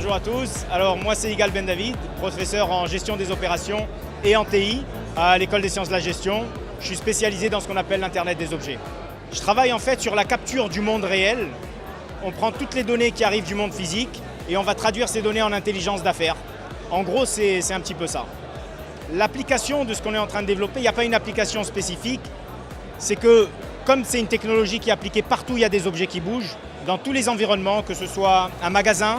bonjour à tous. Alors moi c'est Igal Ben David, professeur en gestion des opérations et en TI à l'École des sciences de la gestion. Je suis spécialisé dans ce qu'on appelle l'Internet des objets. Je travaille en fait sur la capture du monde réel. On prend toutes les données qui arrivent du monde physique et on va traduire ces données en intelligence d'affaires. En gros, c'est un petit peu ça. L'application de ce qu'on est en train de développer, il n'y a pas une application spécifique. C'est que comme c'est une technologie qui est appliquée partout, il y a des objets qui bougent, dans tous les environnements, que ce soit un magasin,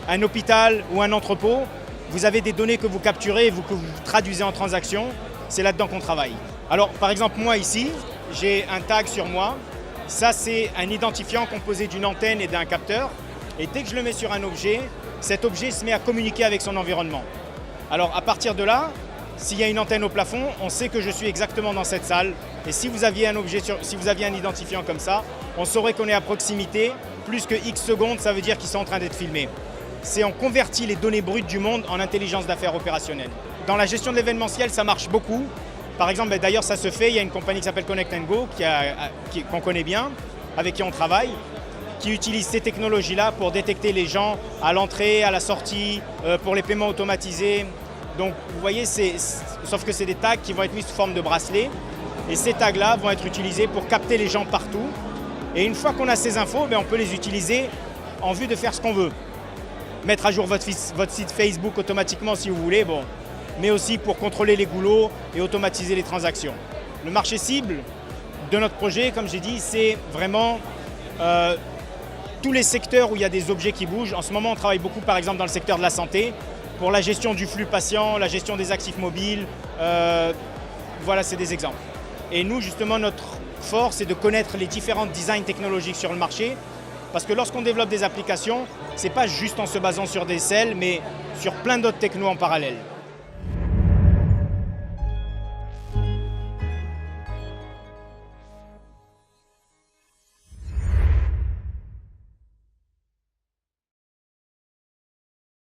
un hôpital ou un entrepôt, vous avez des données que vous capturez et que vous traduisez en transactions. C'est là-dedans qu'on travaille. Alors, par exemple, moi ici, j'ai un tag sur moi. Ça, c'est un identifiant composé d'une antenne et d'un capteur. Et dès que je le mets sur un objet, cet objet se met à communiquer avec son environnement. Alors, à partir de là, s'il y a une antenne au plafond, on sait que je suis exactement dans cette salle. Et si vous aviez un identifiant comme ça, on saurait qu'on est à proximité. Plus que X secondes, ça veut dire qu'ils sont en train d'être filmés. On convertit les données brutes du monde en intelligence d'affaires opérationnelle. Dans la gestion de l'événementiel, ça marche beaucoup. Par exemple, d'ailleurs, ça se fait. Il y a une compagnie qui s'appelle Connect & Go, qu'on connaît bien, avec qui on travaille, qui utilise ces technologies-là pour détecter les gens à l'entrée, à la sortie, pour les paiements automatisés. Donc, vous voyez, sauf que c'est des tags qui vont être mis sous forme de bracelets. Et ces tags-là vont être utilisés pour capter les gens partout. Et une fois qu'on a ces infos, on peut les utiliser en vue de faire ce qu'on veut. Mettre à jour votre site Facebook automatiquement si vous voulez, mais aussi pour contrôler les goulots et automatiser les transactions. Le marché cible de notre projet, comme j'ai dit, c'est vraiment tous les secteurs où il y a des objets qui bougent. En ce moment, on travaille beaucoup, par exemple, dans le secteur de la santé, pour la gestion du flux patient, la gestion des actifs mobiles. Voilà, c'est des exemples. Et nous, justement, notre force, c'est de connaître les différents designs technologiques sur le marché. Parce que lorsqu'on développe des applications, ce n'est pas juste en se basant sur des selles, mais sur plein d'autres technos en parallèle.